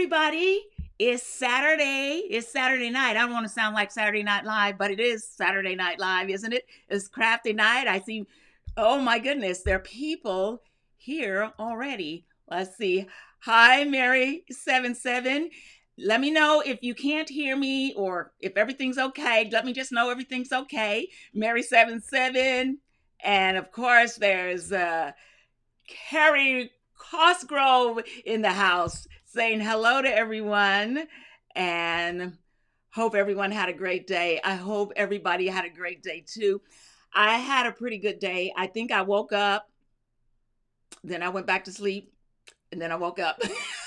everybody. It's Saturday. It's Saturday night. I don't want to sound like Saturday Night Live, but it is Saturday Night Live, isn't it? It's Crafty Night. I see, oh my goodness, there are people here already. Let's see. Hi, Mary77. Let me know if you can't hear me or if everything's okay. Let me just know everything's okay. Mary77. And of course, there's Carrie Cosgrove in the house saying hello to everyone and hope everyone had a great day. I hope everybody had a great day too. I had a pretty good day. I think I woke up, then I went back to sleep, and then I woke up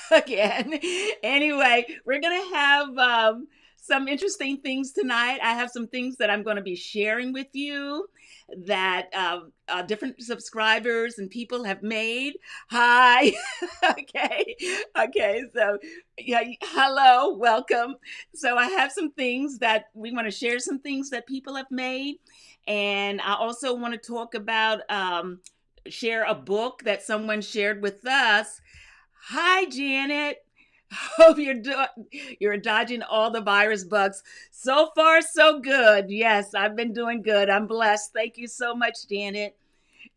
again. Anyway, we're going to have some interesting things tonight. I have some things that I'm going to be sharing with you that different subscribers and people have made. Hi. Okay. Okay. So, yeah, hello, welcome. So, I have some things that we want to share, some things that people have made. And I also want to talk about, share a book that someone shared with us. Hi, Janet. Hope you're dodging all the virus bugs. So far, so good. Yes, I've been doing good. I'm blessed. Thank you so much, Janet.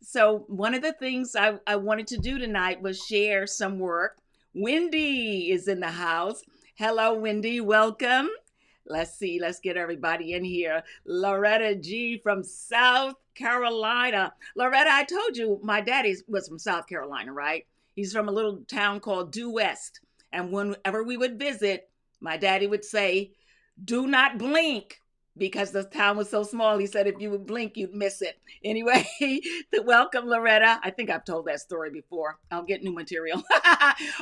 So one of the things I wanted to do tonight was share some work. Wendy is in the house. Hello, Wendy. Welcome. Let's see. Let's get everybody in here. Loretta G from South Carolina. Loretta, I told you my daddy was from South Carolina, right? He's from a little town called Due West. And whenever we would visit, my daddy would say, "Do not blink," because the town was so small. He said if you would blink, you'd miss it. Anyway, welcome, Loretta. I think I've told that story before. I'll get new material.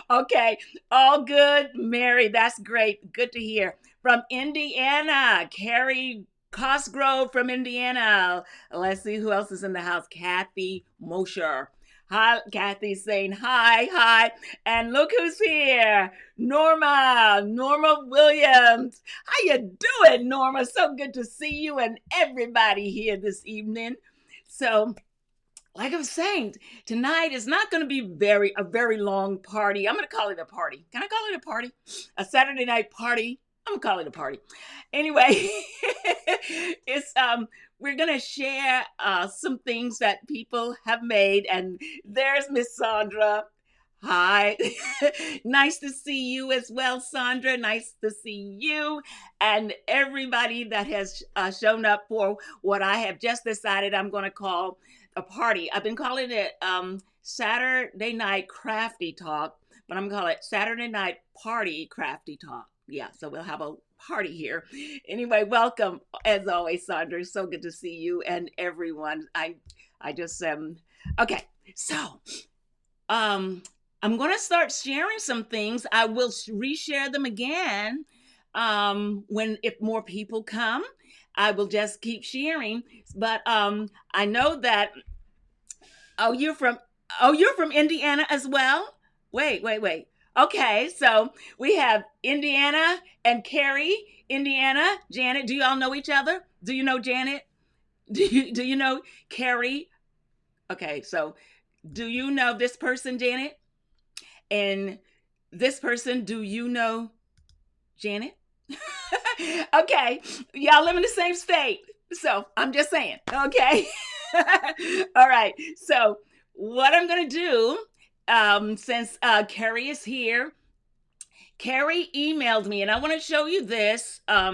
Okay, all good, Mary. That's great. Good to hear. From Indiana, Carrie Cosgrove from Indiana. Let's see who else is in the house. Kathy Mosher. Hi, Kathy saying hi. And look who's here. Norma Williams. How you doing, Norma? So good to see you and everybody here this evening. So, like I was saying, tonight is not going to be a very long party. I'm going to call it a party. Can I call it a party? A Saturday night party. I'm going to call it a party. Anyway, it's we're going to share some things that people have made, and there's Miss Sandra. Hi. Nice to see you as well, Sandra. Nice to see you and everybody that has shown up for what I have just decided I'm going to call a party. I've been calling it Saturday Night Crafty Talk, but I'm going to call it Saturday Night Party Crafty Talk. Yeah, so we'll have a party here. Anyway, welcome as always, Sandra. So good to see you and everyone. I just okay. So I'm going to start sharing some things. I will reshare them again if more people come. I will just keep sharing. But I know that you're from Indiana as well. Wait. Okay, so we have Indiana and Carrie. Indiana, Janet. Do you all know each other? Do you know Janet? Do you know Carrie? Okay, so do you know this person, Janet? And this person, do you know Janet? Okay, y'all live in the same state. So I'm just saying, okay? All right, so what I'm going to do, since Carrie is here, Carrie emailed me, and I want to show you this. I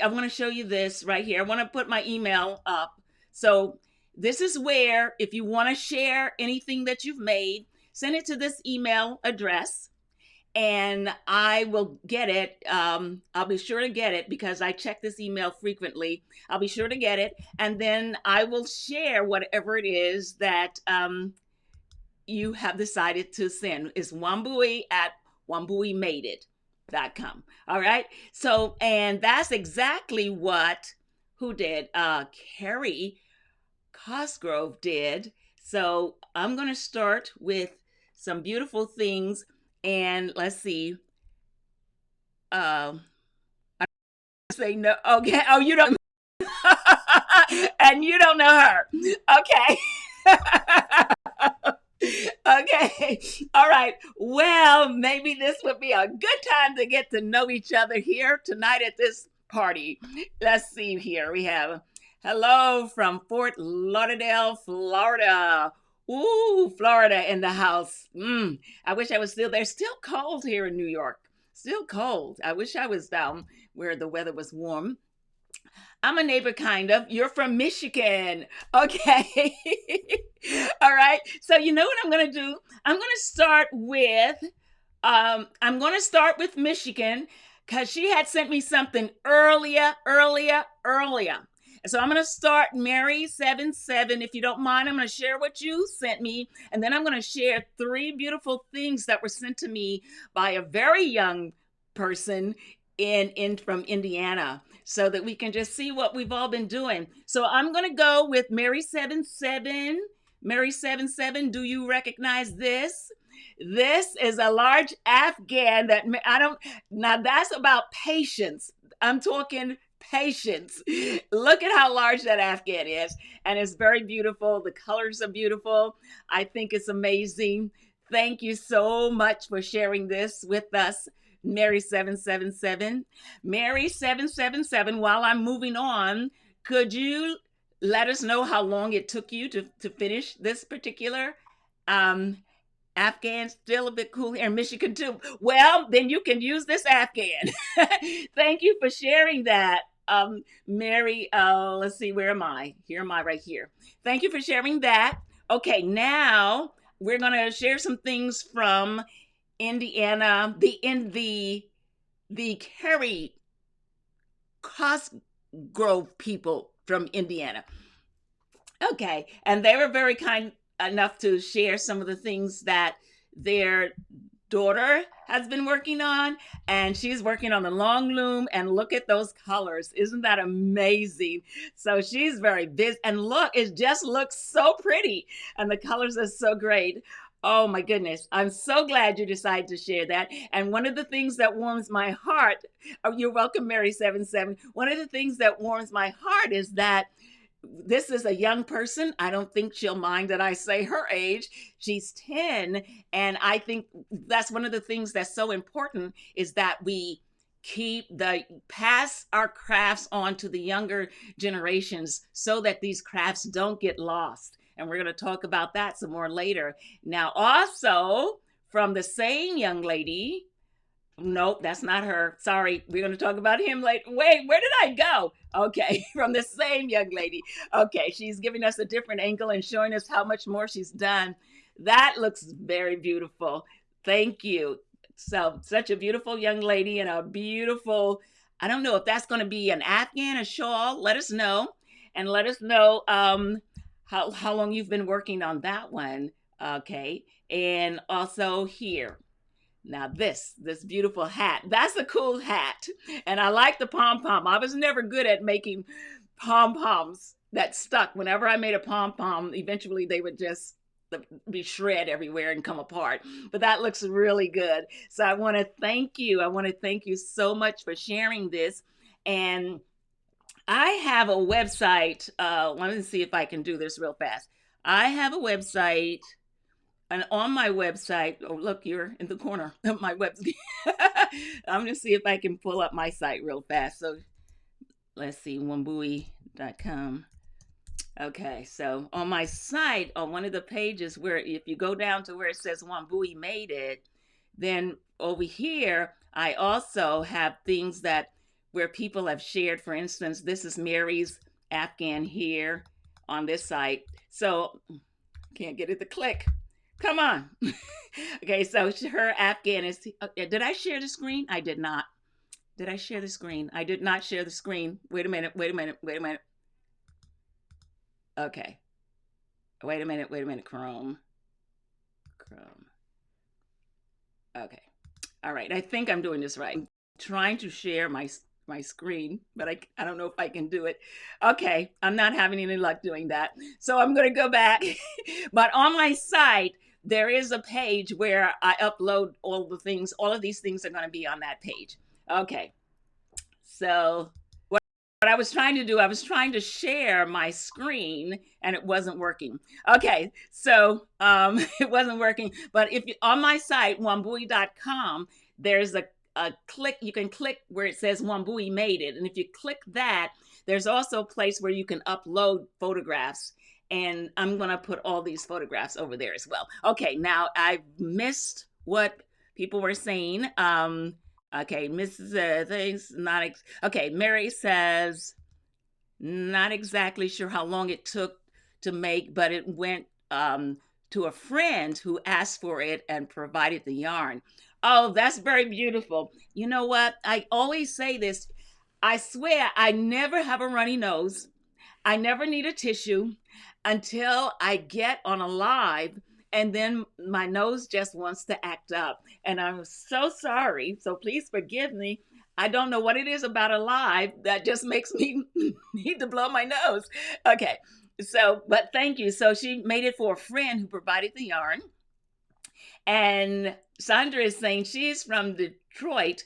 want to show you this right here. I want to put my email up. So this is where, if you want to share anything that you've made, send it to this email address, and I will get it. I'll be sure to get it because I check this email frequently. I'll be sure to get it, and then I will share whatever it is that you have decided to send. It's Wambui at wambuimadeit.com. All right. So, and that's exactly what who did? Carrie Cosgrove did. So I'm going to start with some beautiful things, and let's see. I say no. Okay. Oh, you don't. And you don't know her. Okay. Okay. All right. Well, maybe this would be a good time to get to know each other here tonight at this party. Let's see here. We have hello from Fort Lauderdale, Florida. Ooh, Florida in the house. I wish I was still there. Still cold here in New York. Still cold. I wish I was down where the weather was warm. I'm a neighbor, kind of. You're from Michigan. Okay. All right. So you know what I'm going to do? I'm going to start with Michigan because she had sent me something earlier. And so I'm going to start Mary 77. If you don't mind, I'm going to share what you sent me. And then I'm going to share 3 beautiful things that were sent to me by a very young person in from Indiana, so that we can just see what we've all been doing. So I'm going to go with Mary 77. Mary 77, do you recognize this? This is a large Afghan that now that's about patience. I'm talking patience. Look at how large that Afghan is. And it's very beautiful. The colors are beautiful. I think it's amazing. Thank you so much for sharing this with us, Mary 777. Mary 777, while I'm moving on, could you let us know how long it took you to finish this particular Afghan? Still a bit cool here in Michigan too. Well, then you can use this Afghan. Thank you for sharing that. Mary, let's see, where am I? Here am I, right here. Thank you for sharing that. Okay, now we're going to share some things from Indiana, the Kerry Cosgrove people from Indiana. Okay, and they were very kind enough to share some of the things that their daughter has been working on, and she's working on the long loom, and look at those colors. Isn't that amazing? So she's very busy, and look, it just looks so pretty, and the colors are so great. Oh my goodness, I'm so glad you decided to share that. And one of the things that warms my heart, oh, you're welcome, Mary 77. One of the things that warms my heart is that this is a young person. I don't think she'll mind that I say her age. She's 10. And I think that's one of the things that's so important, is that we pass our crafts on to the younger generations so that these crafts don't get lost. And we're going to talk about that some more later. Now, also from the same young lady, nope, that's not her. Sorry, we're going to talk about him later. Wait, where did I go? Okay, from the same young lady. Okay, she's giving us a different angle and showing us how much more she's done. That looks very beautiful. Thank you. So, such a beautiful young lady and a beautiful, I don't know if that's going to be an Afghan, a shawl. Let us know. And let us know how long you've been working on that one. Okay, and also here. Now this beautiful hat, that's a cool hat. And I like the pom-pom. I was never good at making pom-poms that stuck. Whenever I made a pom-pom, eventually they would just be shred everywhere and come apart. But that looks really good. So I want to thank you. I want to thank you so much for sharing this. And I have a website. Let me see if I can do this real fast. I have a website. And on my website, oh, look, you're in the corner of my website. I'm going to see if I can pull up my site real fast. So let's see, wambui.com. Okay, so on my site, on one of the pages, where if you go down to where it says Wambui made it, then over here, I also have things that where people have shared. For instance, this is Mary's Afghan here on this site. So can't get it to click. Come on. Okay, so her Afghan is, did I share the screen? I did not. Did I share the screen? I did not share the screen. Wait a minute. Okay. Wait a minute. Chrome. Okay. All right. I think I'm doing this right. I'm trying to share my screen, but I don't know if I can do it. Okay. I'm not having any luck doing that. So I'm going to go back. But on my site, there is a page where I upload all the things. All of these things are going to be on that page. Okay. So I was trying to do, I was trying to share my screen and it wasn't working. Okay, so it wasn't working. But if you on my site, wambui.com, there's a click, you can click where it says Wambui made it. And if you click that, there's also a place where you can upload photographs. And I'm gonna put all these photographs over there as well. Okay, now I missed what people were saying. Okay, Mrs. Things not okay. Mary says not exactly sure how long it took to make, but it went to a friend who asked for it and provided the yarn. Oh, that's very beautiful. You know what? I always say this. I swear I never have a runny nose. I never need a tissue until I get on a live, and then my nose just wants to act up. And I'm so sorry. So please forgive me. I don't know what it is about a live that just makes me need to blow my nose. Okay. So, but thank you. So she made it for a friend who provided the yarn. And Sandra is saying she's from Detroit,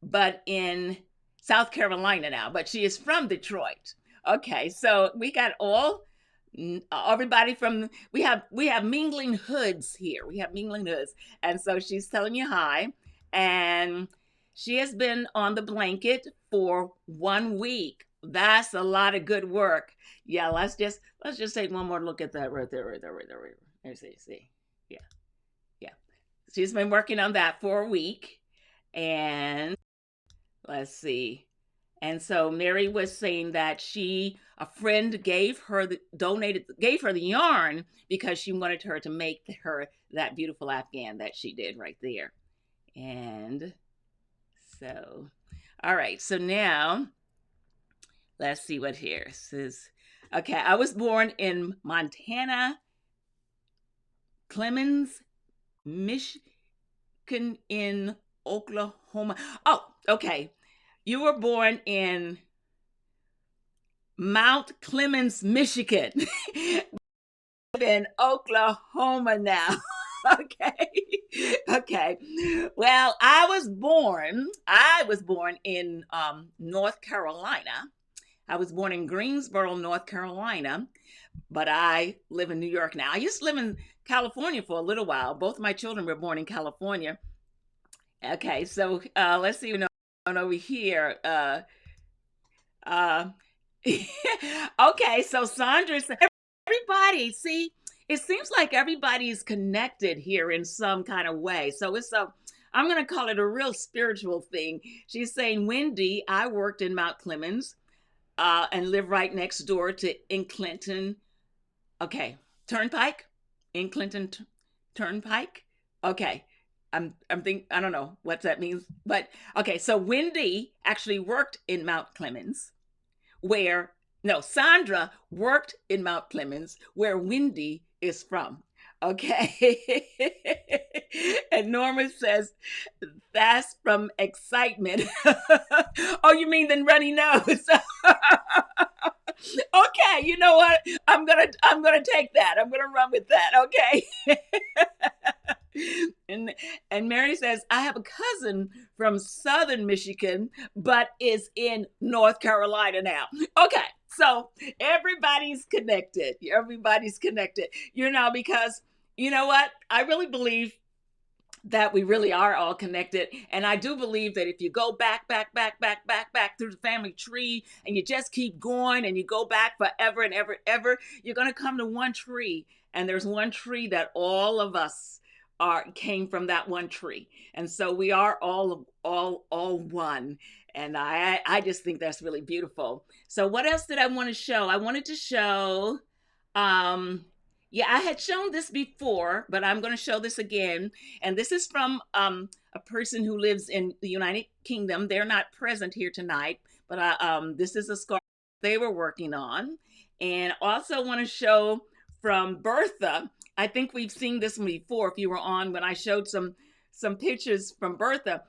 but in South Carolina now, but she is from Detroit. Okay, so we got all everybody from we have mingling hoods here. We have mingling hoods, and so she's telling you hi, and she has been on the blanket for 1 week. That's a lot of good work. Yeah, let's just take one more look at that right there, right there, right there, right there. See, yeah, yeah. She's been working on that for a week, and let's see. And so Mary was saying that a friend gave her gave her the yarn because she wanted her to make her that beautiful Afghan that she did right there. And so, all right. So now let's see what here says. Okay, I was born in Montana, Clemens, Michigan, in Oklahoma. Oh, okay. You were born in Mount Clemens, Michigan. In Oklahoma now. Okay. Okay. Well, I was born in North Carolina. I was born in Greensboro, North Carolina, but I live in New York now. I used to live in California for a little while. Both of my children were born in California. Okay, so let's see over here. Uh, okay, so Sandra said, everybody, see, it seems like everybody's connected here in some kind of way. So I'm going to call it a real spiritual thing. She's saying, Wendy, I worked in Mount Clemens and live right next door to in Clinton. Okay, Turnpike, in Clinton Turnpike. Okay. I'm thinking, I don't know what that means, but okay. So Wendy actually worked in Mount Clemens, Sandra worked in Mount Clemens, where Wendy is from. Okay. And Norma says, that's from excitement. Oh, you mean the runny nose? Okay, you know what? I'm gonna take that. I'm gonna run with that. Okay. And Mary says, I have a cousin from Southern Michigan, but is in North Carolina now. Okay, so everybody's connected. Everybody's connected, because you know what? I really believe that we really are all connected. And I do believe that if you go back through the family tree and you just keep going and you go back forever and ever, you're going to come to one tree. And there's one tree that all of us came from, that one tree. And so we are all one. And I just think that's really beautiful. So what else did I want to show? I wanted to show, yeah, I had shown this before, but I'm going to show this again. And this is from a person who lives in the United Kingdom. They're not present here tonight, but this is a scarf they were working on. And also want to show from Bertha. I think we've seen this one before if you were on when I showed some pictures from Bertha.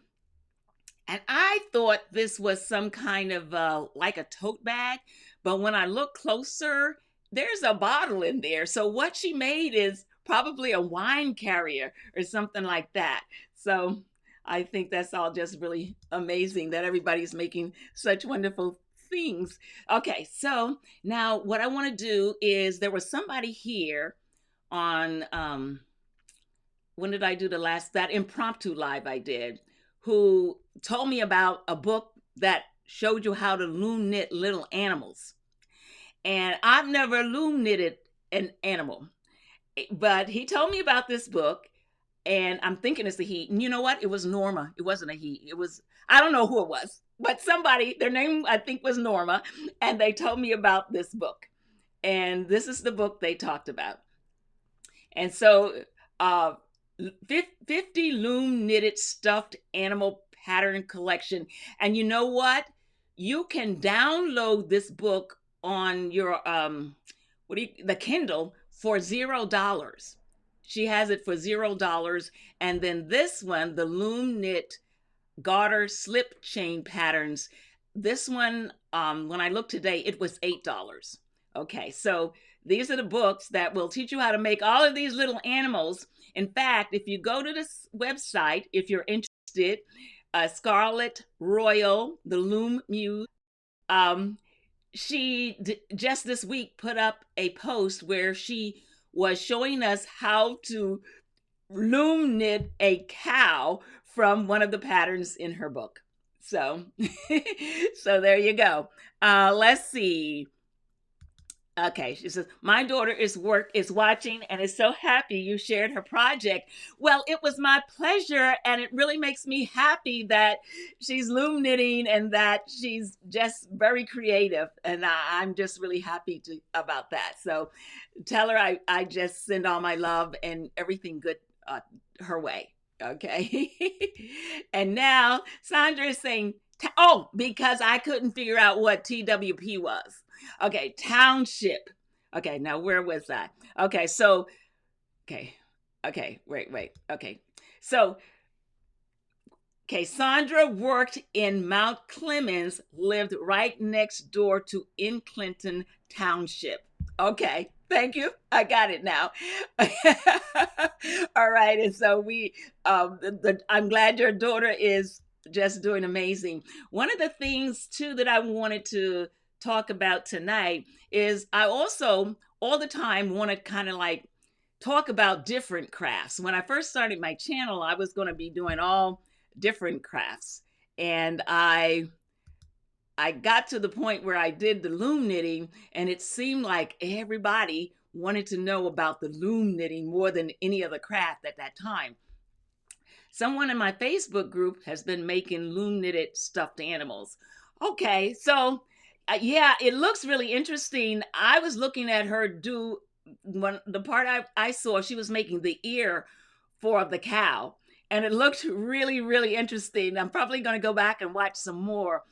And I thought this was some kind of like a tote bag. But when I look closer, there's a bottle in there. So what she made is probably a wine carrier or something like that. So I think that's all just really amazing that everybody's making such wonderful things. Okay, so now what I want to do is there was somebody here on when did I do the last that impromptu live I did, who told me about a book that showed you how to loom knit little animals. And I've never loom knitted an animal, but he told me about this book, and I'm thinking it's a he. And you know what? It was Norma. It wasn't a he. It was, I don't know who it was, but somebody, their name I think was Norma, and they told me about this book. And this is the book they talked about. And so, uh, 50 loom knitted stuffed animal pattern collection. And you know what? You can download this book on your the Kindle for $0. She has it for $0. And then this one, the loom knit garter slip chain patterns, this one, when I looked today, it was $8. Okay, so these are the books that will teach you how to make all of these little animals. In fact, if you go to this website, if you're interested, Scarlet Royal, the Loom Muse, um, just this week put up a post where she was showing us how to loom knit a cow from one of the patterns in her book. So, so there you go. Let's see. Okay, she says, my daughter is watching and is so happy you shared her project. Well, it was my pleasure, and it really makes me happy that she's loom knitting and that she's just very creative. And I'm just really happy about that. So tell her I just send all my love and everything good her way. Okay. And now Sandra is saying, because I couldn't figure out what TWP was. Okay, township. Okay, now where was that? Okay, so, wait. Okay, so, Sandra worked in Mount Clemens, lived right next door to in Clinton Township. Okay, thank you. I got it now. All right, and so I'm glad your daughter is just doing amazing. One of the things too that I wanted to talk about tonight is I also all the time want to kind of like talk about different crafts. When I first started my channel, I was going to be doing all different crafts, and I got to the point where I did the loom knitting, and it seemed like everybody wanted to know about the loom knitting more than any other craft at that time. Someone in my Facebook group has been making loom knitted stuffed animals. Okay, so yeah, it looks really interesting. I was looking at her do the part I saw, she was making the ear for the cow, and it looked really, really interesting. I'm probably going to go back and watch some more.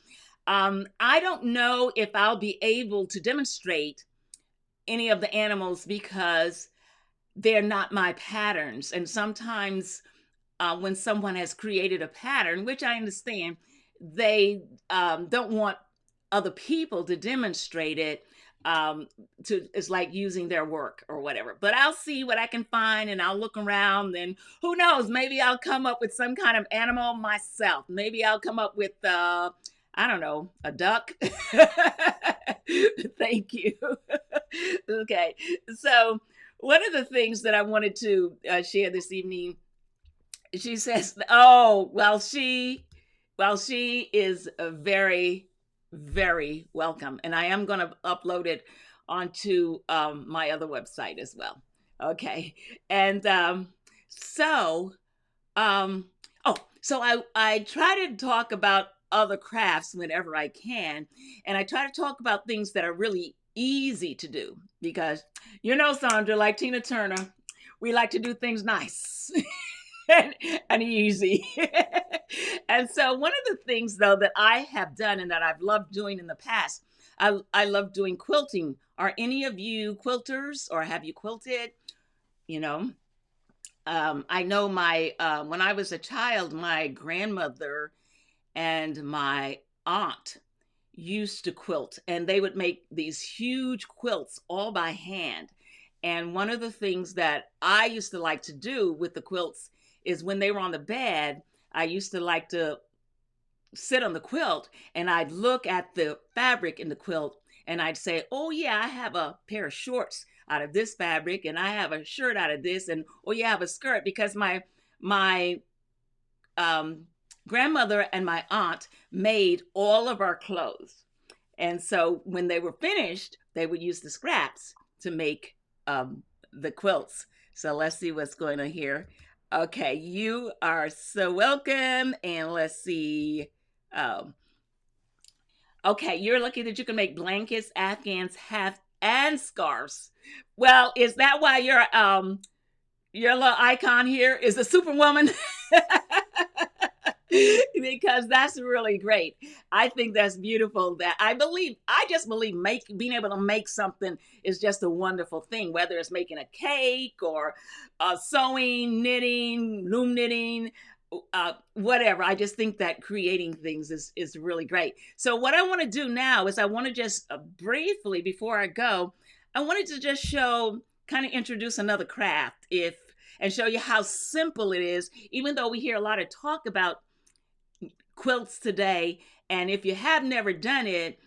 I don't know if I'll be able to demonstrate any of the animals because they're not my patterns. And sometimes when someone has created a pattern, which I understand, they don't want other people to demonstrate it. It's like using their work or whatever. But I'll see what I can find, and I'll look around, and who knows, maybe I'll come up with some kind of animal myself. Maybe I'll come up with I don't know, a duck. Thank you. Okay, so one of the things that I wanted to share this evening, she says, oh, well, she is very, very welcome. And I am going to upload it onto my other website as well. Okay. And so I try to talk about other crafts whenever I can. And I try to talk about things that are really easy to do because, Sandra, like Tina Turner, we like to do things nice. and easy. And so one of the things though that I have done and that I've loved doing in the past, I love doing quilting. Are any of you quilters, or have you quilted? I know when I was a child, my grandmother and my aunt used to quilt, and they would make these huge quilts all by hand. And one of the things that I used to like to do with the quilts is when they were on the bed, I used to like to sit on the quilt and I'd look at the fabric in the quilt and I'd say, oh yeah, I have a pair of shorts out of this fabric and I have a shirt out of this, and oh yeah, I have a skirt, because my um, grandmother and my aunt made all of our clothes. And so when they were finished, they would use the scraps to make the quilts. So let's see what's going on here. Okay, you are so welcome. And let's see. Um, okay, you're lucky that you can make blankets, afghans, hats, and scarves. Well, is that why your little icon here is a superwoman? Because that's really great. I think that's beautiful. That I just believe being able to make something is just a wonderful thing, whether it's making a cake or sewing, knitting, loom knitting, whatever. I just think that creating things is really great. So what I want to do now is I want to just briefly, before I go, I wanted to just kind of introduce another craft, and show you how simple it is, even though we hear a lot of talk about quilts today. And if you have never done it,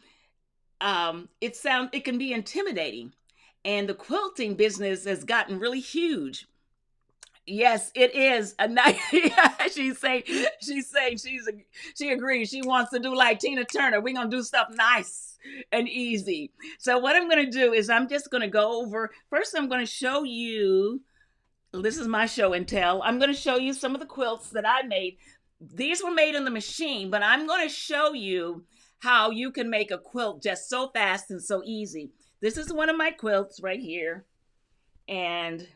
it can be intimidating. And the quilting business has gotten really huge. Yes, it is a nice. she's saying she agrees. She wants to do like Tina Turner. We're gonna do stuff nice and easy. So what I'm gonna do is I'm just gonna go over. First, I'm gonna show you. This is my show and tell. I'm gonna show you some of the quilts that I made. These were made in the machine, but I'm going to show you how you can make a quilt just so fast and so easy. This is one of my quilts right here. And,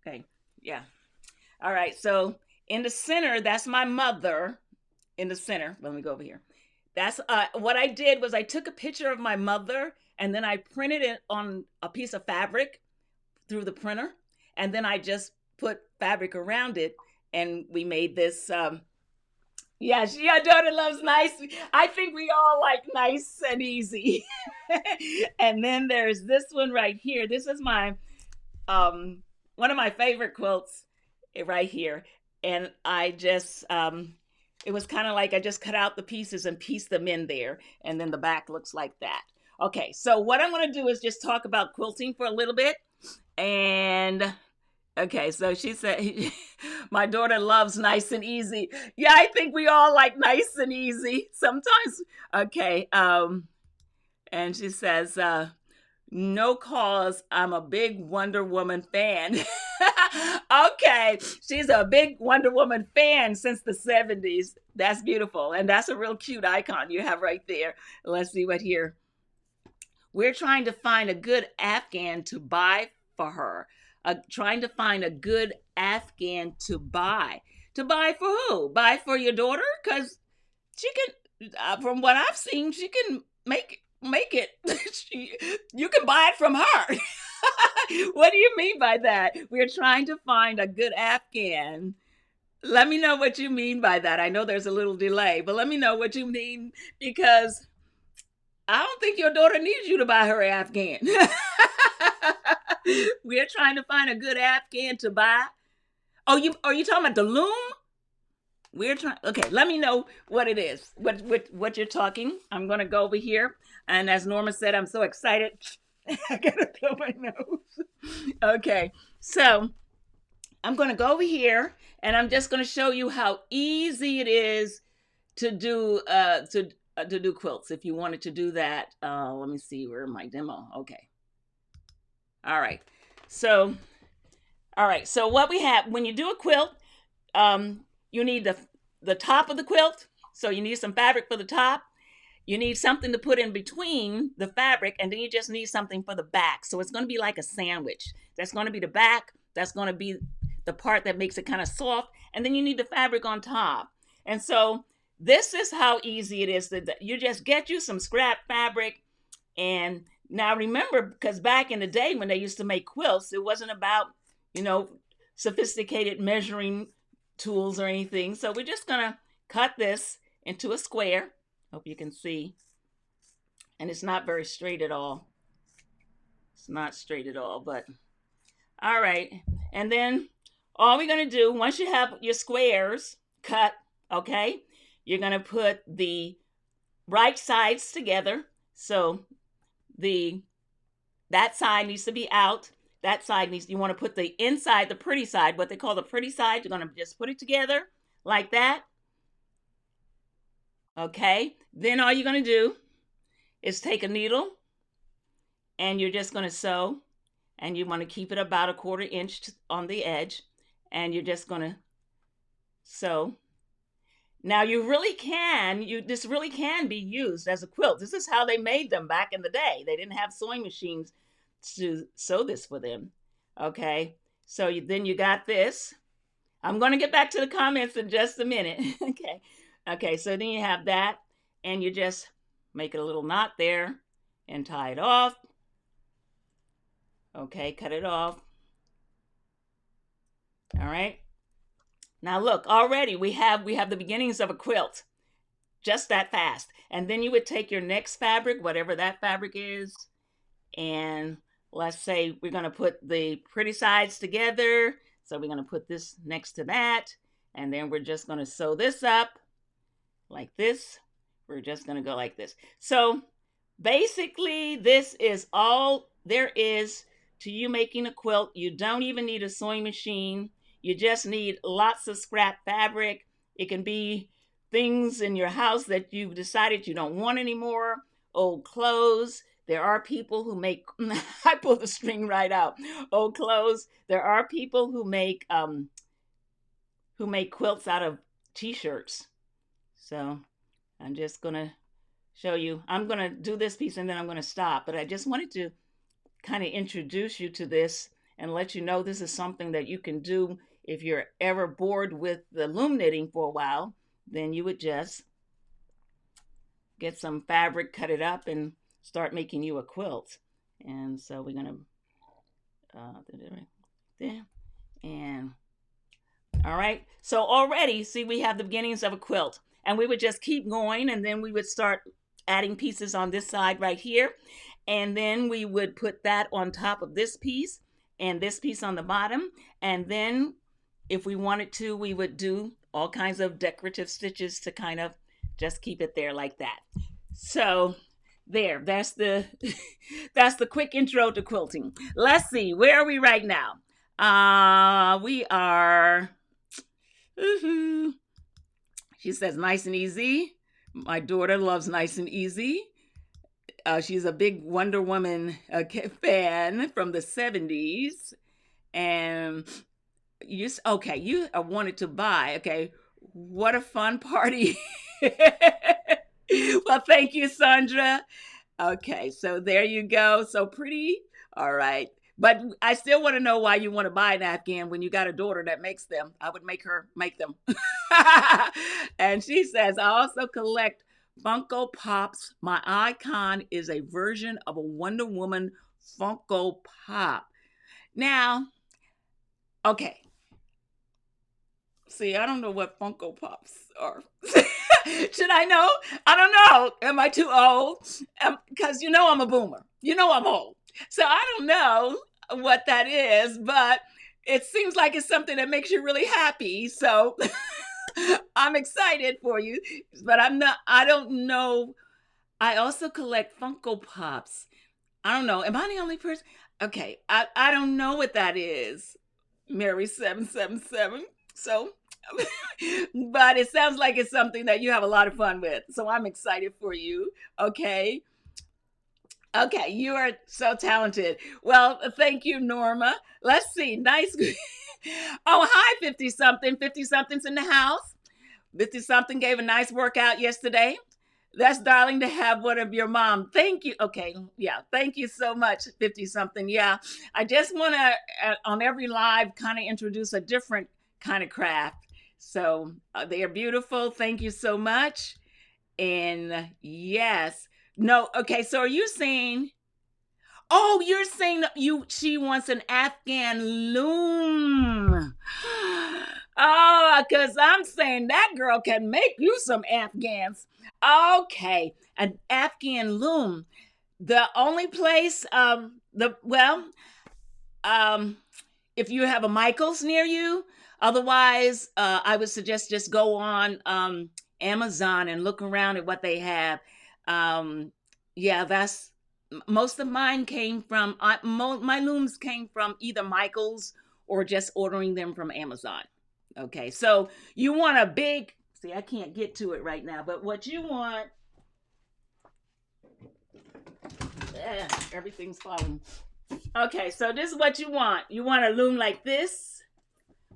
okay, yeah. All right, so in the center, that's my mother in the center. Let me go over here. That's what I did was I took a picture of my mother and then I printed it on a piece of fabric through the printer. And then I just put fabric around it, and we made this. Yeah, your daughter loves nice. I think we all like nice and easy. And then there's this one right here. This is my one of my favorite quilts right here. And I just it was kind of like I just cut out the pieces and pieced them in there, and then the back looks like that. Okay, so what I'm going to do is just talk about quilting for a little bit. And okay, so she said, my daughter loves nice and easy. Yeah, I think we all like nice and easy sometimes. Okay, and she says, no cause, I'm a big Wonder Woman fan. Okay, she's a big Wonder Woman fan since the 70s. That's beautiful, and that's a real cute icon you have right there. Let's see what here. We're trying to find a good Afghan to buy for her. Trying to find a good Afghan to buy. To buy for who? Buy for your daughter? Because she can, from what I've seen, she can make it. You can buy it from her. What do you mean by that? We're trying to find a good Afghan. Let me know what you mean by that. I know there's a little delay, but let me know what you mean, because I don't think your daughter needs you to buy her Afghan. We're trying to find a good Afghan to buy. Oh, are you talking about the loom? We're trying. Okay, let me know what it is. What you're talking. I'm gonna go over here, and as Norma said, I'm so excited. I gotta blow my nose. Okay, so I'm gonna go over here, and I'm just gonna show you how easy it is to do to do quilts. If you wanted to do that, let me see, where my demo. Okay. All right. So what we have when you do a quilt, you need the top of the quilt. So you need some fabric for the top. You need something to put in between the fabric, and then you just need something for the back. So it's going to be like a sandwich. That's going to be the back. That's going to be the part that makes it kind of soft. And then you need the fabric on top. And so this is how easy it is. You just get you some scrap fabric. And now remember, because back in the day when they used to make quilts, it wasn't about, sophisticated measuring tools or anything. So we're just going to cut this into a square. Hope you can see. And it's not very straight at all. It's not straight at all, but all right. And then all we're going to do, once you have your squares cut, okay, you're going to put the right sides together. So the that side needs to be out. That side needs, you want to put the inside, the pretty side, what they call the pretty side. You're going to just put it together like that. Okay. Then all you're going to do is take a needle and you're just going to sew, and you want to keep it about a 1/4 inch on the edge, and you're just going to sew. Now you really can, this really can be used as a quilt. This is how they made them back in the day. They didn't have sewing machines to sew this for them. Okay, so then you got this. I'm going to get back to the comments in just a minute. Okay, so then you have that, and you just make a little knot there and tie it off. Okay, cut it off. All right. Now look, already we have the beginnings of a quilt, just that fast. And then you would take your next fabric, whatever that fabric is, and let's say we're going to put the pretty sides together. So we're going to put this next to that, and then we're just going to sew this up like this. We're just going to go like this. So basically, this is all there is to you making a quilt. You don't even need a sewing machine. You just need lots of scrap fabric. It can be things in your house that you've decided you don't want anymore, old clothes. There are people who make, I pulled the string right out, old clothes. There are people who make quilts out of t-shirts. So I'm just going to show you. I'm going to do this piece and then I'm going to stop. But I just wanted to kind of introduce you to this and let you know this is something that you can do. If you're ever bored with the loom knitting for a while, then you would just get some fabric, cut it up, and start making you a quilt. And so we're going to right there. And all right. So already, see, we have the beginnings of a quilt. And we would just keep going, and then we would start adding pieces on this side right here. And then we would put that on top of this piece and this piece on the bottom. And then if we wanted to, we would do all kinds of decorative stitches to kind of just keep it there like that. So that's the that's the quick intro to quilting. Let's see, where are we right now? We are, she says nice and easy. My daughter loves nice and easy. She's a big Wonder Woman fan from the 70s. And you wanted to buy. Okay, what a fun party. Well, thank you, Sandra. Okay, so there you go. So pretty. All right. But I still want to know why you want to buy an Afghan when you got a daughter that makes them. I would make her make them. And she says, I also collect Funko Pops. My icon is a version of a Wonder Woman Funko Pop. Now, okay. See, I don't know what Funko Pops are. Should I know? I don't know. Am I too old? Because I'm a boomer. I'm old. So I don't know what that is, but it seems like it's something that makes you really happy. So I'm excited for you, but I don't know. I also collect Funko Pops. I don't know. Am I the only person? Okay. I don't know what that is. Mary 777. So, but it sounds like it's something that you have a lot of fun with. So I'm excited for you. Okay. Okay, you are so talented. Well, thank you, Norma. Let's see. Nice. Oh, hi, 50 something. 50 something's in the house. 50 something gave a nice workout yesterday. That's darling to have one of your mom. Thank you. Okay. Yeah. Thank you so much, 50 something. Yeah. I just want to, on every live, kind of introduce a different kind of craft. So they are beautiful. Thank you so much. And yes. No. Okay. So are you saying, oh, you're saying she wants an Afghan loom. Oh, because I'm saying that girl can make you some Afghans. Okay, an Afghan loom. The only place, if you have a Michael's near you, otherwise, I would suggest just go on Amazon and look around at what they have. Yeah, that's most of mine came from my looms came from either Michael's or just ordering them from Amazon. Okay, so you want a big, see, I can't get to it right now, but what you want, everything's falling. Okay, so this is what you want. You want a loom like this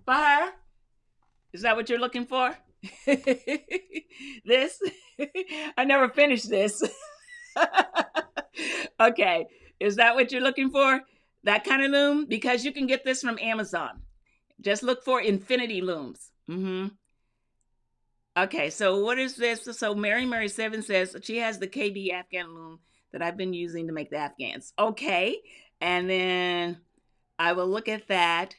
for her? Is that what you're looking for? This? I never finished this. Okay, is that what you're looking for? That kind of loom? Because you can get this from Amazon. Just look for infinity looms. Okay, so what is this? So Mary 7 says she has the KB Afghan loom that I've been using to make the Afghans. Okay, and then I will look at that.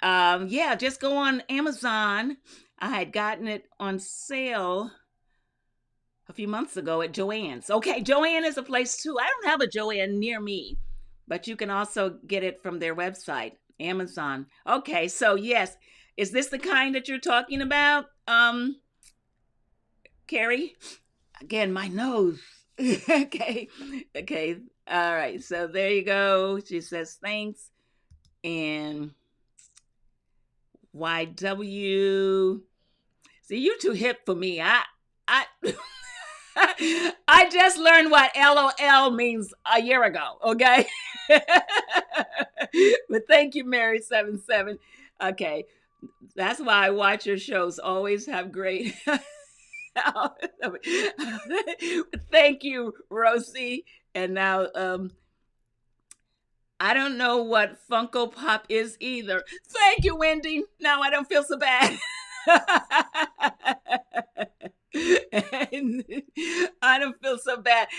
Yeah, just go on Amazon. I had gotten it on sale a few months ago at Joann's. Okay, Joann is a place too. I don't have a Joann near me, but you can also get it from their website, Amazon. Okay, so yes, is this the kind that you're talking about, Carrie? Again, my nose. Okay, all right, so there you go. She says thanks. And YW, see, you too hip for me. I I just learned what LOL means a year ago, okay? But thank you, Mary 77. Okay, that's why I watch your shows. Always have great. Thank you, Rosie. And now, I don't know what Funko Pop is either. Thank you, Wendy. Now I don't feel so bad. I don't feel so bad.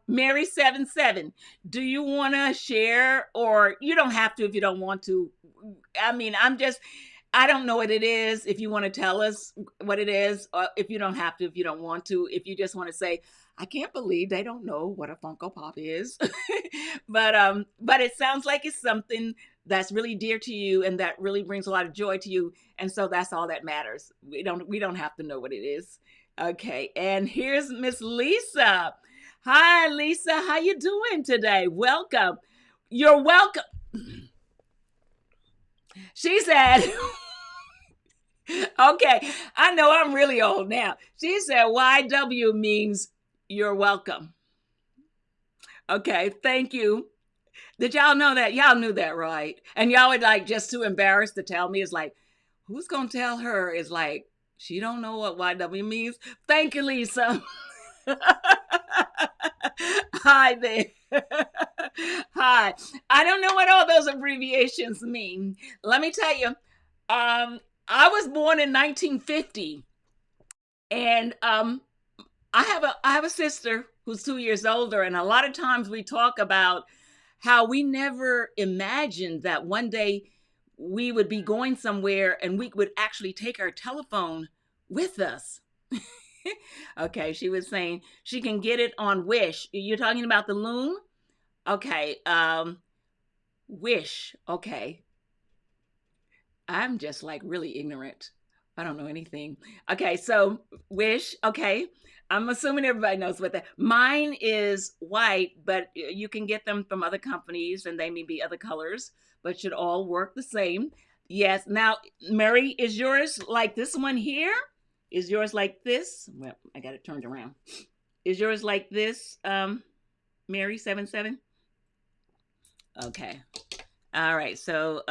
Mary 77, do you want to share, or you don't have to if you don't want to? I mean, I don't know what it is. If you want to tell us what it is, or if you don't have to, if you don't want to, if you just want to say, I can't believe they don't know what a Funko Pop is. But it sounds like it's something that's really dear to you and that really brings a lot of joy to you. And so that's all that matters. We don't have to know what it is. Okay, and here's Miss Lisa. Hi, Lisa. How you doing today? Welcome. You're welcome. She said, okay, I know I'm really old now. She said YW means you're welcome. Okay, thank you. Did y'all know that? Y'all knew that, right? And y'all were like just too embarrassed to tell me. It's like, who's gonna tell her? It's like, she don't know what YW means. Thank you, Lisa. Hi there. Hi. I don't know what all those abbreviations mean. Let me tell you, I was born in 1950, and I have a sister who's 2 years older, and a lot of times we talk about how we never imagined that one day we would be going somewhere and we would actually take our telephone with us. Okay, she was saying she can get it on Wish. You're talking about the Loom? Okay, Wish. Okay. I'm just like really ignorant. I don't know anything. Okay, so Wish. Okay. I'm assuming everybody knows what that. Mine is white, but you can get them from other companies and they may be other colors, but should all work the same. Yes. Now, Mary, is yours like this one here? Is yours like this? Well, I got it turned around. Is yours like this, Mary 77? Okay. All right. So,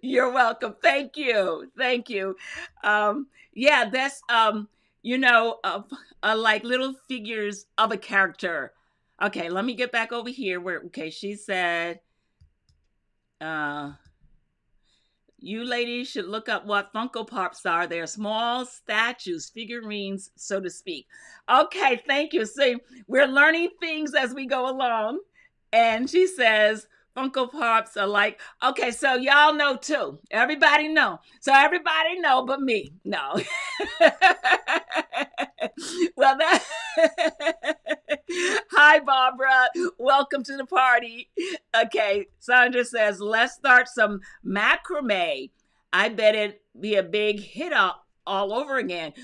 you're welcome. Thank you. Thank you. Yeah, that's like little figures of a character. Okay, let me get back over here where she said you ladies should look up what Funko Pops are. They're small statues, figurines, so to speak. Okay, thank you. See, we're learning things as we go along. And she says, Funko Pops are like, okay, so y'all know too. Everybody know. So everybody know but me. No. Well, that. Hi, Barbara. Welcome to the party. Okay, Sandra says, let's start some macrame. I bet it'd be a big hit all over again.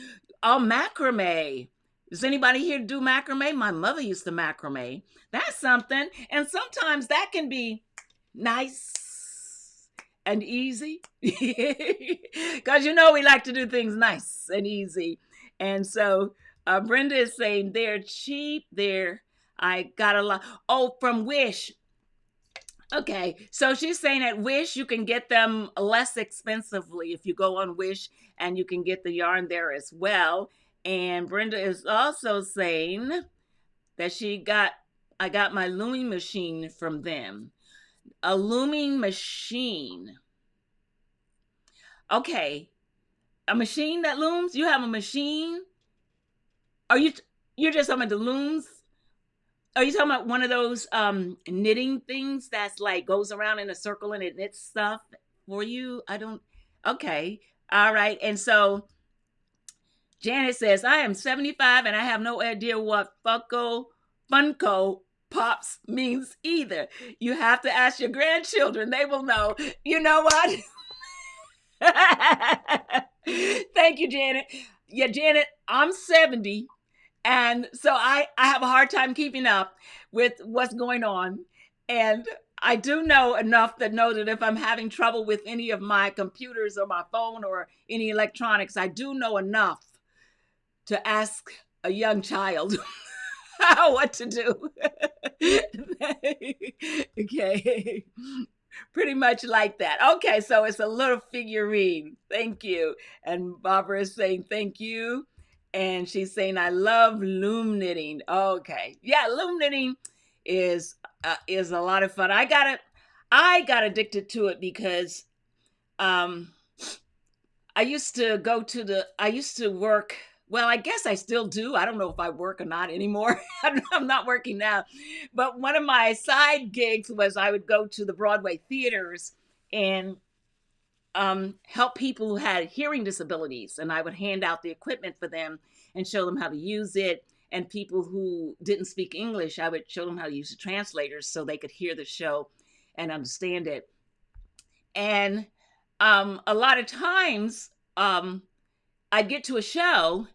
Oh, macrame. Does anybody here do macrame? My mother used to macrame. That's something. And sometimes that can be nice and easy. Because we like to do things nice and easy. And so Brenda is saying they're cheap. I got a lot. Oh, from Wish. Okay, so she's saying at Wish you can get them less expensively if you go on Wish, and you can get the yarn there as well. And Brenda is also saying that I got my looming machine from them. A looming machine. Okay, a machine that looms? You have a machine? Are you're just talking about the looms? Are you talking about one of those knitting things that's like goes around in a circle and it knits stuff for you? I don't. Okay. All right. And so Janet says, I am 75 and I have no idea what Funko Pops means either. You have to ask your grandchildren. They will know. You know what? Thank you, Janet. Yeah, Janet, I'm 70. And so I have a hard time keeping up with what's going on. And I do know enough to know that if I'm having trouble with any of my computers or my phone or any electronics, I do know enough to ask a young child what to do. Okay. Pretty much like that. Okay, so it's a little figurine. Thank you. And Barbara is saying thank you. And she's saying, I love loom knitting. Okay. Yeah, loom knitting is a lot of fun. I got addicted to it because I used to work, well, I guess I still do. I don't know if I work or not anymore. I'm not working now. But one of my side gigs was I would go to the Broadway theaters and help people who had hearing disabilities. And I would hand out the equipment for them and show them how to use it. And people who didn't speak English, I would show them how to use the translators so they could hear the show and understand it. And a lot of times I'd get to a show,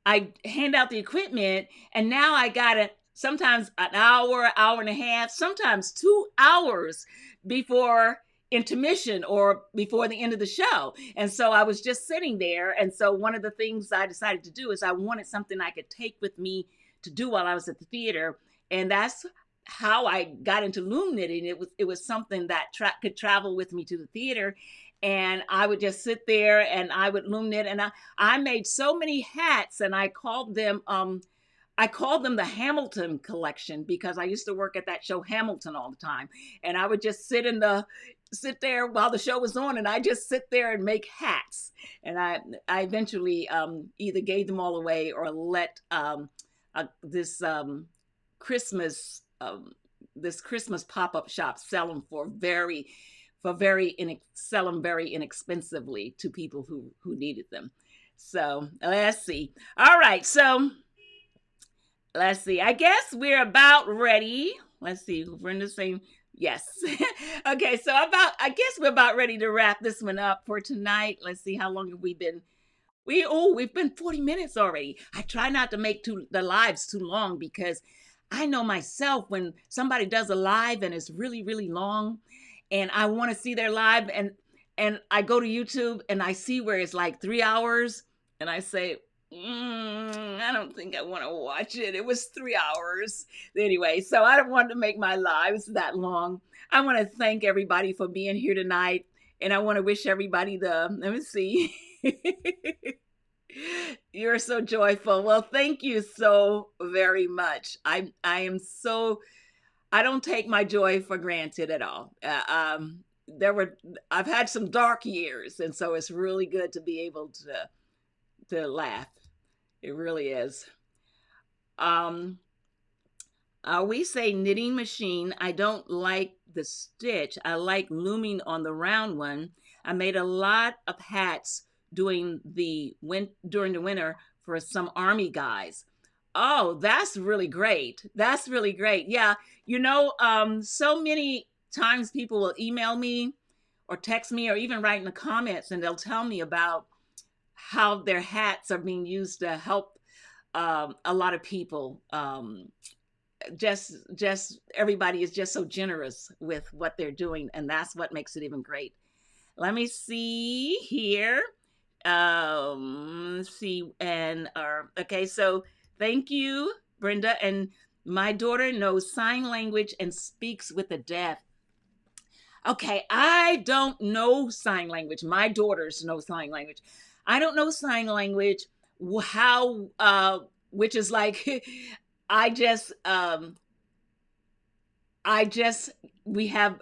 I'd hand out the equipment, and now I got it sometimes an hour and a half, sometimes 2 hours before intermission or before the end of the show. And so I was just sitting there. And so one of the things I decided to do is I wanted something I could take with me to do while I was at the theater. And that's how I got into loom knitting. It was something that could travel with me to the theater. And I would just sit there and I would loom knit. And I made so many hats, and I called them the Hamilton collection because I used to work at that show Hamilton all the time. And I would just sit there while the show was on, and I just sit there and make hats. And I eventually either gave them all away or let this Christmas pop-up shop sell them sell them very inexpensively to people who needed them. So let's see. All right, so let's see. I guess we're about ready. Let's see. Brenda's saying yes. Okay, so I guess we're about ready to wrap this one up for tonight. Let's see, how long have we been? We've been 40 minutes already. I try not to make the lives too long because I know myself when somebody does a live and it's really, really long and I want to see their live and I go to YouTube and I see where it's like 3 hours and I say, I don't think I want to watch it. It was 3 hours. Anyway, so I don't want to make my lives that long. I want to thank everybody for being here tonight. And I want to wish everybody let me see. You're so joyful. Well, thank you so very much. I don't take my joy for granted at all. I've had some dark years, and so it's really good to be able to laugh. It really is. We say knitting machine. I don't like the stitch. I like looming on the round one. I made a lot of hats during the winter for some army guys. Oh, that's really great. That's really great. Yeah. So many times people will email me or text me or even write in the comments, and they'll tell me about how their hats are being used to help a lot of people. Just everybody is just so generous with what they're doing, and that's what makes it even great. Let me see here. See, and okay, so thank you, Brenda. And my daughter knows sign language and speaks with the deaf. Okay, I don't know sign language. My daughters know sign language. I don't know sign language. How which is like I just I just we have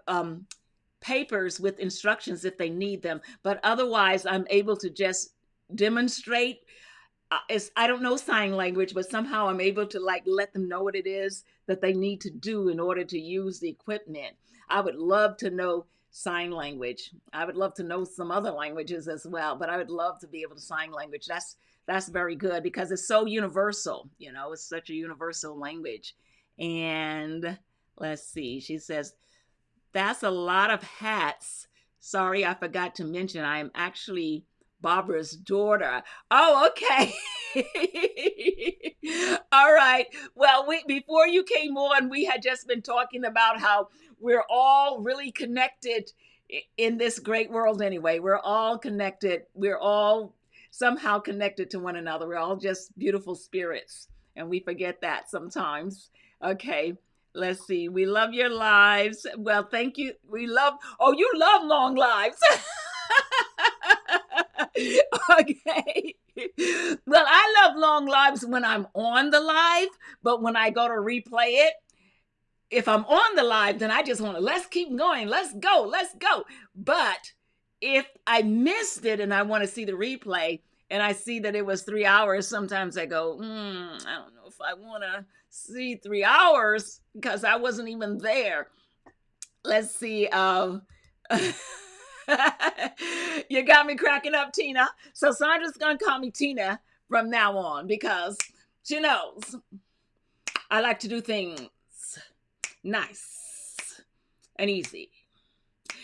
papers with instructions if they need them, but otherwise I'm able to just demonstrate. I don't know sign language, but somehow I'm able to like let them know what it is that they need to do in order to use the equipment. I would love to know sign language. I would love to know some other languages as well, but I would love to be able to sign language. That's very good because it's so universal, you know, it's such a universal language. And let's see, she says, that's a lot of hats. Sorry, I forgot to mention I am actually Barbara's daughter. Oh, okay. All right. Well, before you came on, we had just been talking about how we're all really connected in this great world anyway. We're all connected. We're all somehow connected to one another. We're all just beautiful spirits, and we forget that sometimes. Okay. Let's see. We love your lives. Well, thank you. You love long lives. Okay. Well, I love long lives when I'm on the live, but when I go to replay it, if I'm on the live, then I just want to, let's keep going. Let's go. Let's go. But if I missed it and I want to see the replay and I see that it was 3 hours, sometimes I go, I don't know if I want to see 3 hours because I wasn't even there. Let's see. You got me cracking up, Tina. So Sandra's going to call me Tina from now on because she knows I like to do things nice and easy.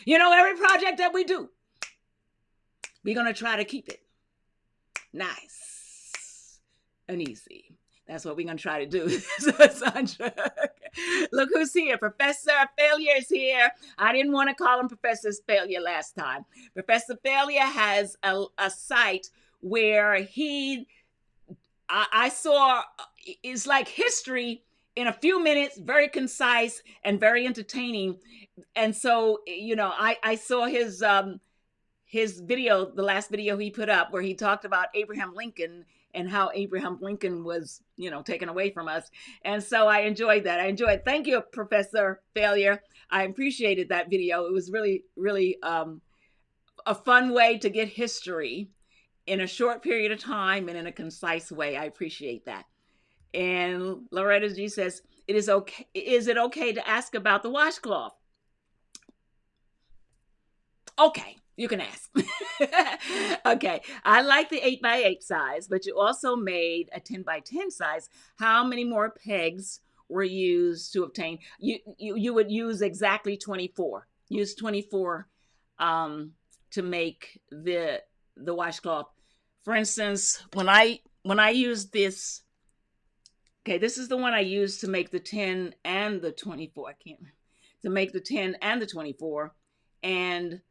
You know, every project that we do, we're going to try to keep it nice and easy. That's what we're going to try to do. Sandra, look who's here. Professor Failure is here. I didn't want to call him Professor Failure last time. Professor Failure has a site where I saw, it's like history in a few minutes, very concise and very entertaining. And so, you know, I saw his video, the last video he put up where he talked about Abraham Lincoln and how Abraham Lincoln was, you know, taken away from us. And so I enjoyed that. Thank you, Professor Failure. I appreciated that video. It was really, really a fun way to get history in a short period of time and in a concise way. I appreciate that. And Loretta G says, is it okay to ask about the washcloth? Okay, you can ask. Okay, I like the 8x8 size, but you also made a 10x10 size. How many more pegs were used to obtain? You would use exactly 24. Use 24 to make the washcloth. For instance, when I use this, okay, this is the one I used to make the 10 and the 24. To make the 10 and the 24. And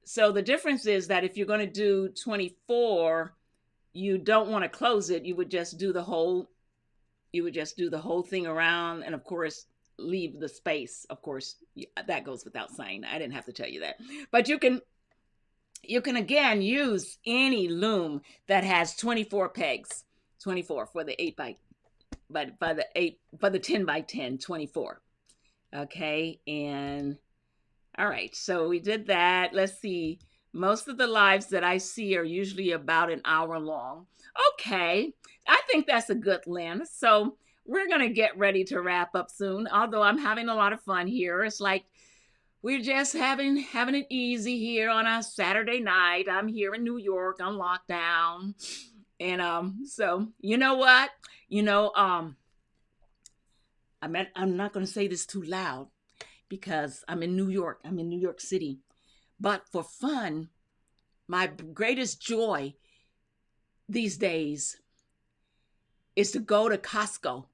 so the difference is that if you're going to do 24, you don't want to close it. You would just do the whole thing around, and of course, leave the space. Of course, that goes without saying. I didn't have to tell you that. But you can again use any loom that has 24 pegs, 24 for the 10x10, 24. Okay, and all right, so we did that. Let's see. Most of the lives that I see are usually about an hour long. Okay, I think that's a good length. So we're going to get ready to wrap up soon, although I'm having a lot of fun here. It's like we're just having it easy here on a Saturday night. I'm here in New York on lockdown. And so you know what? I'm not going to say this too loud, because I'm in New York. I'm in New York City. But for fun, my greatest joy these days is to go to Costco,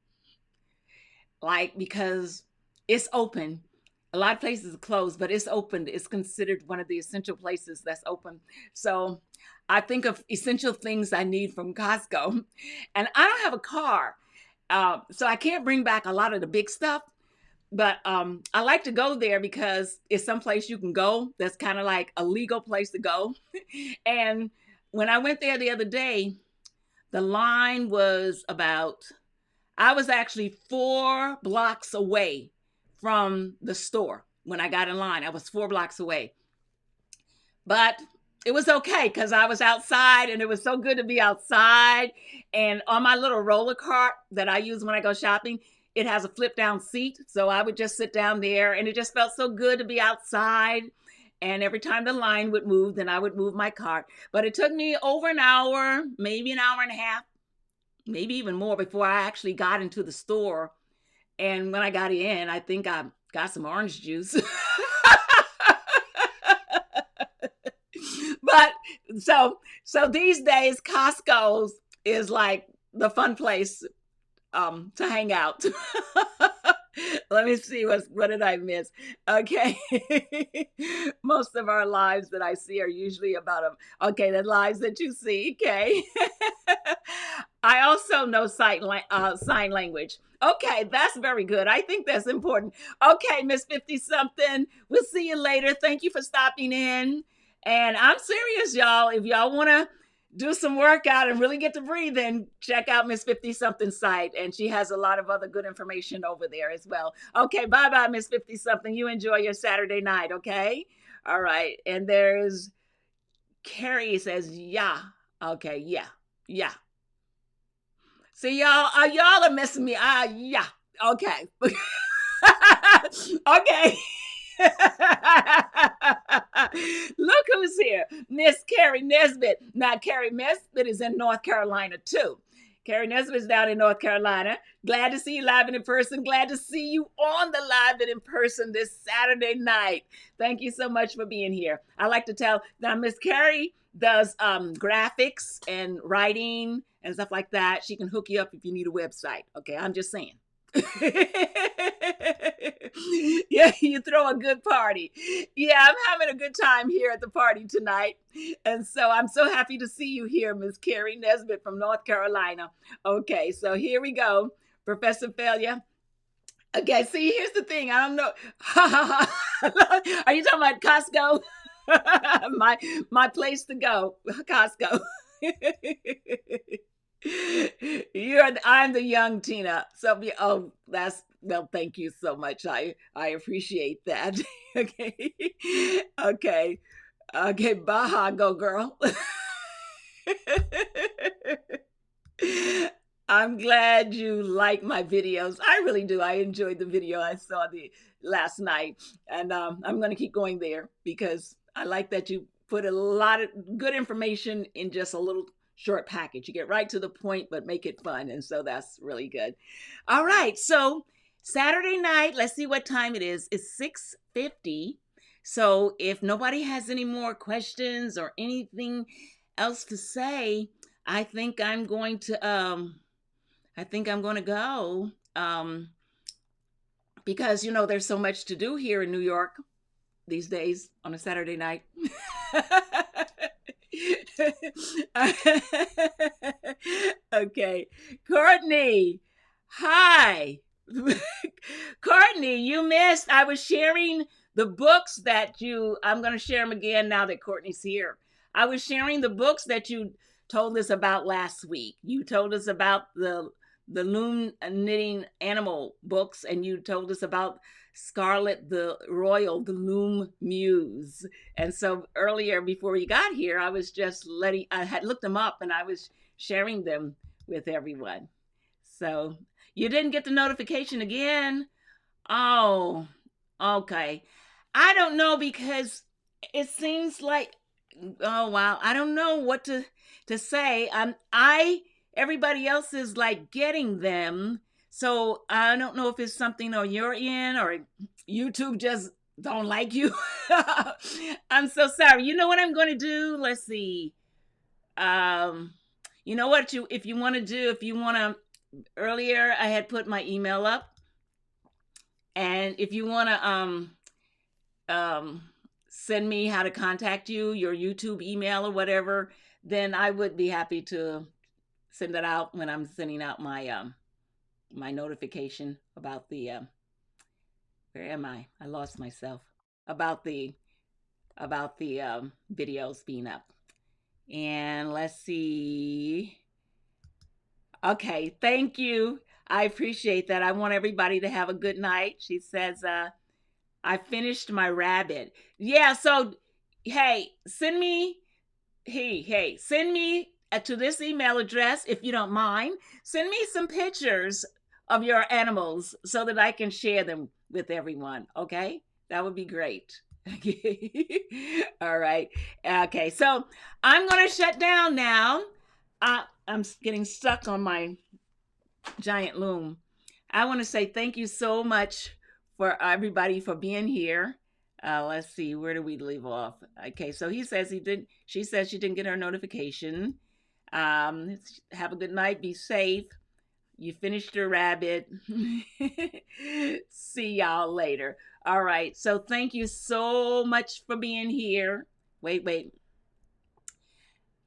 like, because it's open. A lot of places are closed, but it's open. It's considered one of the essential places that's open. So I think of essential things I need from Costco. And I don't have a car, so I can't bring back a lot of the big stuff. But I like to go there because it's someplace you can go that's kind of like a legal place to go. And when I went there the other day, the line was about, I was actually 4 blocks away from the store when I got in line. I was 4 blocks away. But it was okay because I was outside and it was so good to be outside. And on my little roller cart that I use when I go shopping, it has a flip down seat. So I would just sit down there and it just felt so good to be outside. And every time the line would move, then I would move my cart. But it took me over an hour, maybe an hour and a half, maybe even more before I actually got into the store. And when I got in, I think I got some orange juice. But so these days Costco's is like the fun place to hang out. Let me see, what did I miss? Okay. Most of our lives that I see are usually about them. Okay, the lives that you see. Okay. I also know sign language. Okay, that's very good. I think that's important. Okay, Miss 50 something. We'll see you later. Thank you for stopping in. And I'm serious, y'all. If y'all want to do some workout and really get to breathe in, check out Miss 50 something site. And she has a lot of other good information over there as well. Okay, bye-bye, Miss 50 something. You enjoy your Saturday night, okay? All right. And there's Carrie says, yeah. Okay, yeah. Yeah. See, y'all are missing me. Yeah. Okay. Okay. Look who's here. Miss Carrie Nesbitt. Now, Carrie Nesbitt is in North Carolina, too. Carrie Nesbitt is down in North Carolina. Glad to see you live and in person. Glad to see you on the live and in person this Saturday night. Thank you so much for being here. I like to tell, now Miss Carrie does graphics and writing and stuff like that. She can hook you up if you need a website. Okay, I'm just saying. Yeah, you throw a good party. Yeah, I'm having a good time here at the party tonight. And so I'm so happy to see you here, Miss Carrie Nesbitt from North Carolina. Okay, so here we go. Professor Failure. Okay, see, here's the thing. I don't know. Are you talking about Costco? my place to go, Costco. I'm the young Tina. So well, thank you so much. I appreciate that. Okay. Okay. Okay, Baja, go girl. I'm glad you like my videos. I really do. I enjoyed the video I saw the last night. And I'm going to keep going there because I like that you put a lot of good information in just a little short package. You get right to the point, but make it fun. And so that's really good. All right. So Saturday night, let's see what time it is. It's 6:50. So if nobody has any more questions or anything else to say, I think I'm going to go because there's so much to do here in New York these days on a Saturday night. Okay, Courtney, hi. Courtney, you missed. I was sharing the books that I'm going to share them again now that Courtney's here. I was sharing the books that you told us about last week. You told us about the Loom knitting animal books, and you told us about Scarlet the Royal, the Loom Muse. And so earlier before we got here, I had looked them up and I was sharing them with everyone. So you didn't get the notification again? Oh, okay. I don't know because it seems like, oh wow, I don't know what to say. Everybody else is like getting them. So I don't know if it's something on your end or YouTube just don't like you. I'm so sorry. You know what I'm going to do? Let's see. Um, you know what you if you want to do if you want to earlier I had put my email up, and if you want to um send me how to contact you, your YouTube email or whatever, then I would be happy to send that out when I'm sending out my notification about the where am I? I lost myself. About the videos being up. And let's see. Okay, thank you. I appreciate that. I want everybody to have a good night. She says, I finished my rabbit. Yeah, so hey, send me to this email address if you don't mind. Send me some pictures of your animals so that I can share them with everyone. Okay, that would be great. All right. Okay, so I'm gonna shut down now. I'm getting stuck on my giant loom. I want to say thank you so much for everybody for being here. Let's see, where do we leave off? Okay, so he says he didn't. She says she didn't get her notification. Have a good night. Be safe. You finished your rabbit. See y'all later. All right. So thank you so much for being here. Wait.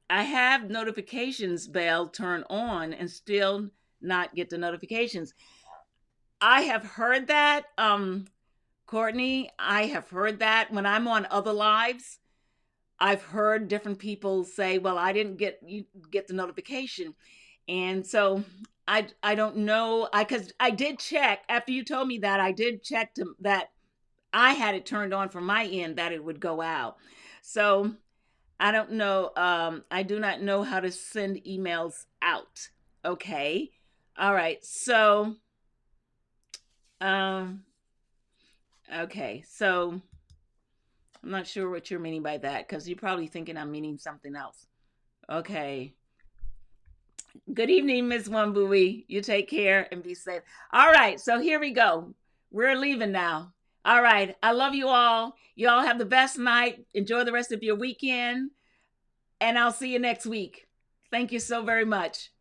I have notifications bell turned on and still not get the notifications. I have heard that, Courtney. I have heard that when I'm on other lives. I've heard different people say, "Well, I didn't get the notification," and so I don't know. Because I did check after you told me that. I did check that I had it turned on from my end that it would go out. So I don't know. I do not know how to send emails out. Okay. All right. So um okay. So I'm not sure what you're meaning by that because you're probably thinking I'm meaning something else. Okay. Good evening, Miss Wambui. You take care and be safe. All right, so here we go. We're leaving now. All right. I love you all. You all have the best night. Enjoy the rest of your weekend. And I'll see you next week. Thank you so very much.